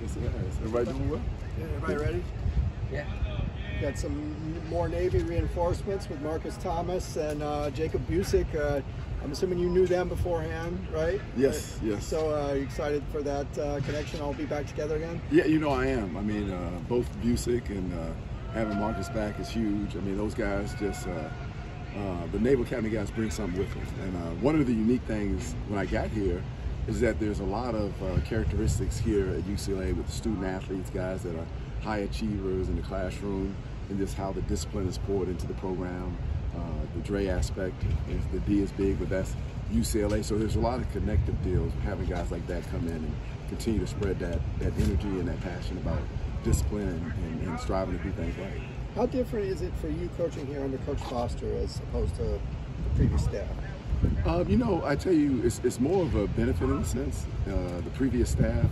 Yes, it has. Everybody doing well? Yeah, everybody ready? Yeah. Got some more Navy reinforcements with Marcus Thomas and Jacob Busick. I'm assuming you knew them beforehand, right? Yes, yes. So you excited for that connection? All be back together again? Yeah, you know I am. I mean, both Busick and having Marcus back is huge. I mean, those guys just, the Naval Academy guys bring something with them. And one of the unique things when I got here is that there's a lot of characteristics here at UCLA with the student athletes, guys that are high achievers in the classroom, and just how the discipline is poured into the program. The Dre aspect, the D is big, but that's UCLA. So there's a lot of connective deals having guys like that come in and continue to spread that energy and that passion about discipline and striving to do things right. How different is it for you coaching here under Coach Foster as opposed to the previous staff? You know, I tell you, it's more of a benefit in a sense. The previous staff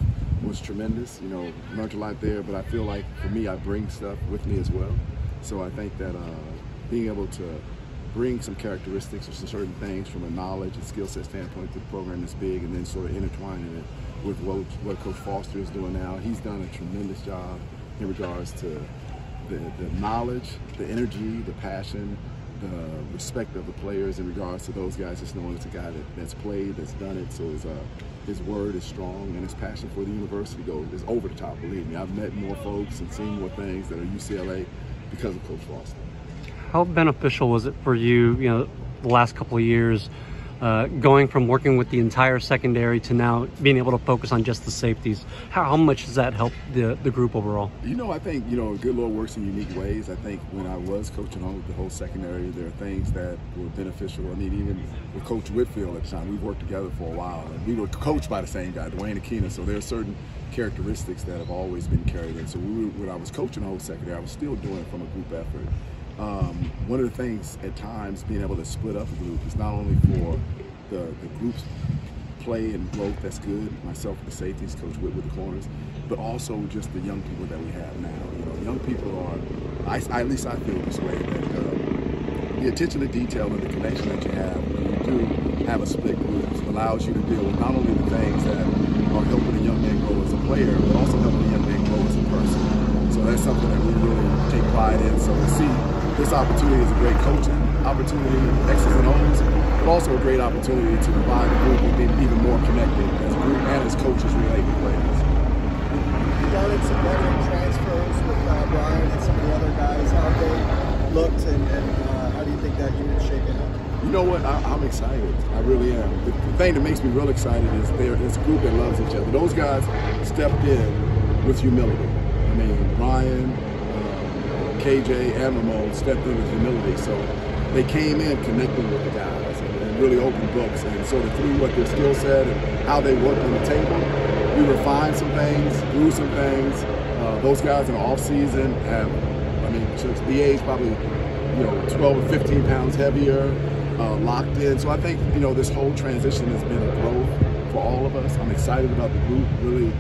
was tremendous. You know, learned a lot there, but I feel like for me, I bring stuff with me as well. So I think that being able to bring some characteristics or some certain things from a knowledge and skill set standpoint to the program is big, and then sort of intertwining it with what Coach Foster is doing now. He's done a tremendous job in regards to the knowledge, the energy, the passion, the respect of the players in regards to those guys, just knowing it's a guy that's played, that's done it. So his word is strong, and his passion for the university is over the top, believe me. I've met more folks and seen more things that are UCLA because of Coach Foster. How beneficial was it for you, the last couple of years, going from working with the entire secondary to now being able to focus on just the safeties? How much does that help the group overall? You know, I think, good Lord works in unique ways. I think when I was coaching the whole secondary, there are things that were beneficial. I mean, even with Coach Whitfield at the time, we worked together for a while, and we were coached by the same guy, Dwayne Akina, so there are certain characteristics that have always been carried in. So when I was coaching the whole secondary, I was still doing it from a group effort. One of the things at times being able to split up a group is not only for the group's play and growth, that's good, myself with the safeties, Coach Whit with the corners, but also just the young people that we have now. Young people are, at least I feel this way, that the attention to detail and the connection that you have when you do have a split group allows you to deal with not only the things that are helping a young man grow as a player, but also helping a young man grow as a person. So that's something that we really take pride in. So to see this opportunity is a great coaching opportunity, X's and O's, but also a great opportunity to provide a group with being even more connected as a group and as coaches relate to players. You started some veteran transfers with Brian and some of the other guys. How they looked, and how do you think that unit's shaping up? You know what? I'm excited. I really am. The thing that makes me real excited is there's a group that loves each other. Those guys stepped in with humility. I mean, Brian, KJ, and Ramon stepped in with humility. So they came in connecting with the guys and really open books, and sort of through what their skill set and how they worked on the table, we refined some things, grew some things. Those guys in the off season have, BA's probably 12 or 15 pounds heavier, locked in. So I think this whole transition has been a growth for all of us. I'm excited about the group. Really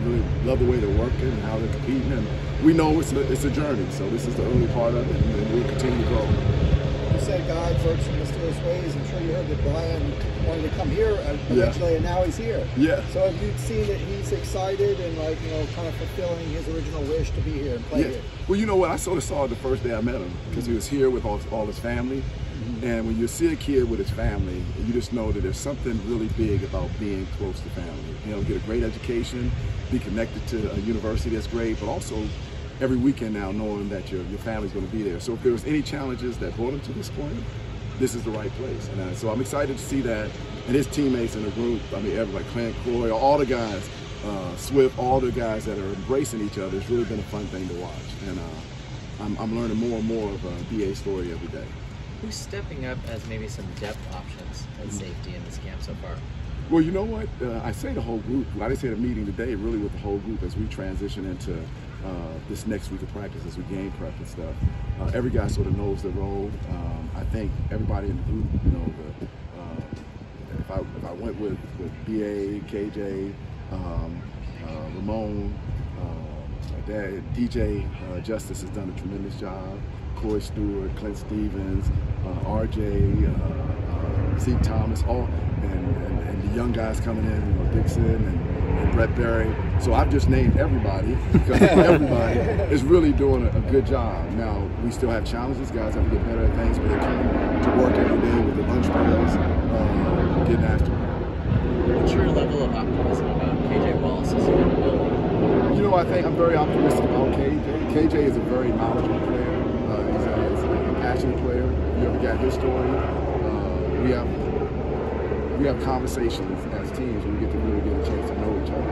love the way they're working and how they're competing. And we know it's a journey. So this is the early part of it, and we'll continue to grow. You said God works in mysterious ways. I'm sure you heard that Brian wanted to come here eventually, and now he's here. Yeah. So have you seen that he's excited and kind of fulfilling his original wish to be here and play here? Well, you know what? I sort of saw it the first day I met him because he was here with all his family. And when you see a kid with his family, you just know that there's something really big about being close to family. Get a great education, be connected to a university that's great, but also every weekend now knowing that your family's going to be there. So if there was any challenges that brought him to this point, this is the right place. And so I'm excited to see that. And his teammates in the group, everybody, Clint, Croy, all the guys, Swift, all the guys that are embracing each other, it's really been a fun thing to watch. And I'm learning more and more of BA's story every day. Who's stepping up as maybe some depth options at safety in this camp so far? Well, you know what? I say the whole group. I didn't say the meeting today, really with the whole group as we transition into this next week of practice, as we game prep and stuff. Every guy sort of knows their role. I think everybody in the group, if I went with BA, KJ, Ramon, DJ Justice has done a tremendous job. Corey Stewart, Clint Stevens, RJ, Zeke Thomas, and the young guys coming in, you know, Dixon and Brett Berry. So I've just named everybody because everybody is really doing a good job. Now, we still have challenges. Guys have to get better at things, but they come to work every day with the lunch pails, getting after it. What's your level of optimism about KJ Wallace's availability? You know, I think I'm very optimistic about KJ. KJ is a very knowledgeable player. He's a passionate player. You ever got his story? We have conversations as teams when we get to really get a chance to know each other.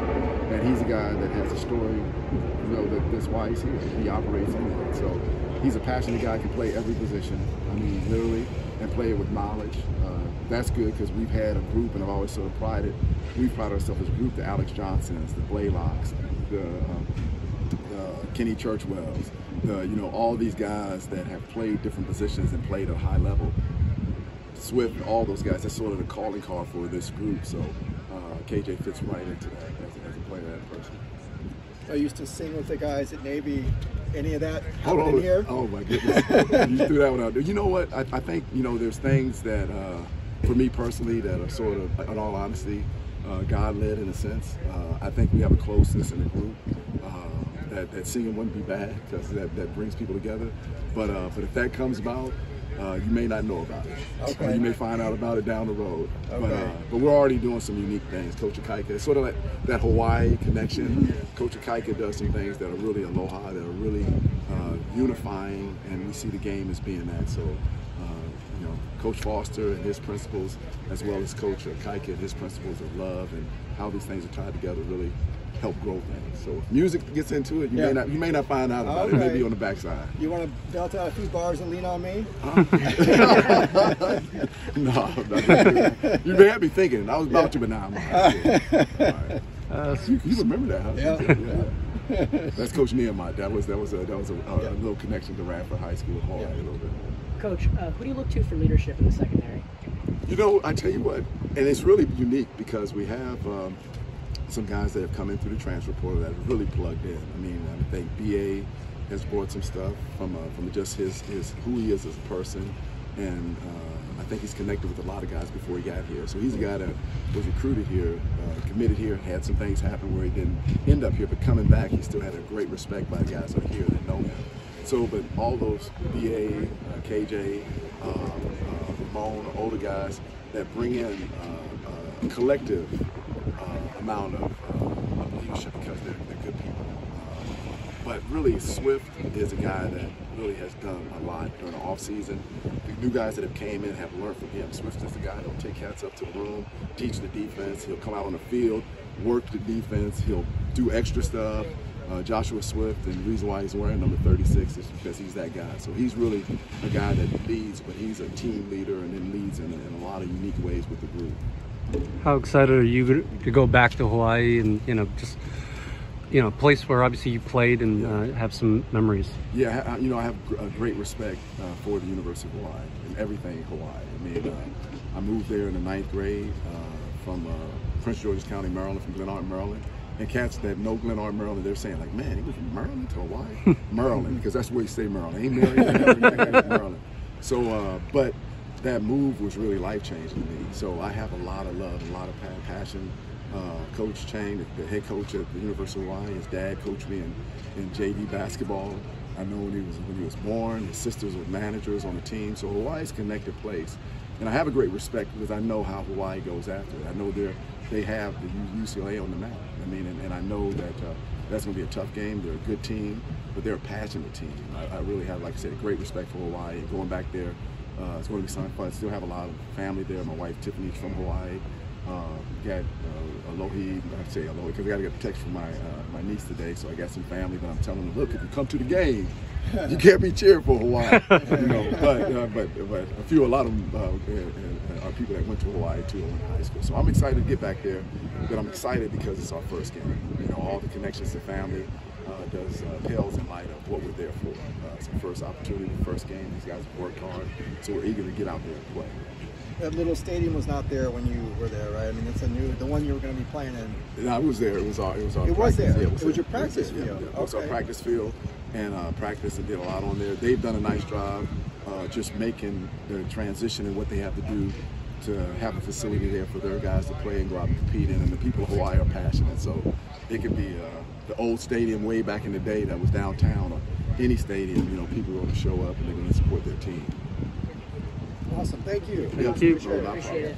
And he's a guy that has a story, you know, that's why he's here. He operates in it. So he's a passionate guy, can play every position. I mean, literally, and play it with knowledge. That's good because we've had a group, and I've always sort of we've prided ourselves as a group, the Alex Johnsons, the Blaylocks, the Kenny Churchwells, you know, all these guys that have played different positions and played at a high level. Swift, all those guys, that's sort of the calling card for this group. So KJ fits right into that as a player, that person. I used to sing with the guys at Navy. Any of that happened in here? Oh my goodness, you threw that one out there. You know what? I think, you know, there's things that, for me personally, that are sort of, in all honesty, God-led in a sense. I think we have a closeness in the group. That singing wouldn't be bad because that brings people together. But if that comes about, you may not know about it. Okay. You may find out about it down the road. Okay. But we're already doing some unique things. Coach Akaika, it's sort of like that Hawaii connection. Coach Akaika does some things that are really aloha, that are really unifying, and we see the game as being that. So, you know, Coach Foster and his principles, as well as Coach Akaika and his principles of love and how these things are tied together, really help grow things. So if music gets into it, you may not find out about it. It may be on the backside. You want to belt out a few bars and lean on me? No, you may have me thinking. I was about to, but now I'm all right. You remember that, huh? Yeah. That's Coach Nehemiah. That was a little connection to Radford High School, Hawaii, a little bit. Coach, who do you look to for leadership in the secondary? You know, I tell you what, and it's really unique because we have some guys that have come in through the transfer portal that have really plugged in. I mean, I think BA has brought some stuff from just his who he is as a person, and I think he's connected with a lot of guys before he got here. So he's a guy that was recruited here, committed here, had some things happen where he didn't end up here, but coming back, he still had a great respect by the guys that are here that know him. So, but all those BA, KJ, Ramon, older guys that bring in a collective amount of leadership because they're good people. But really, Swift is a guy that really has done a lot during the offseason. The new guys that have came in have learned from him. Swift is the guy that'll take cats up to the room, teach the defense. He'll come out on the field, work the defense. He'll do extra stuff. Joshua Swift, and the reason why he's wearing number 36 is because he's that guy. So he's really a guy that leads, but he's a team leader and then leads in a lot of unique ways with the group. How excited are you to go back to Hawaii and, you know, just, you know, a place where obviously you played and have some memories? Yeah, you know, I have a great respect for the University of Hawaii and everything Hawaii. I mean, I moved there in the 9th grade from Prince George's County, Maryland, from Glen Art, Maryland. And cats that know Glen Art, Maryland, they're saying like, man, he went from Maryland to Hawaii? Maryland, because that's where you say Maryland. Ain't Maryland. So, but that move was really life-changing to me. So I have a lot of love, a lot of passion. Coach Chang, the head coach at the University of Hawaii, his dad coached me in JV basketball. I know when he was born, his sisters were managers on the team. So Hawaii's a connected place. And I have a great respect because I know how Hawaii goes after it. I know they have the UCLA on the map. I mean, and I know that that's going to be a tough game. They're a good team, but they're a passionate team. I really have, like I said, great respect for Hawaii. Going back there, it's going to be something fun. I still have a lot of family there. My wife Tiffany's from Hawaii. Got Alohi, I say Alohi because I got to get a text from my niece today. So I got some family, but I'm telling them, look, if you come to the game, you can't be cheering for Hawaii. You know, but a lot of them are people that went to Hawaii too in high school. So I'm excited to get back there, but I'm excited because it's our first game. You know, all the connections to family pales in light of what we're there for. It's our first opportunity, first game. These guys have worked hard, so we're eager to get out there and play. That little stadium was not there when you were there, right? I mean, it's the one you were going to be playing in. No, I was there. It was our It practice. was there. Yeah, It was your practice field. It was our practice field, and practice and did a lot on there. They've done a nice job just making the transition and what they have to do to have a facility there for their guys to play and go out and compete in, and the people of Hawaii are passionate. So it could be the old stadium way back in the day that was downtown, or any stadium. You know, people are going to show up and they're going to support their team. Awesome. Thank you. Thank you. No problem. Appreciate it.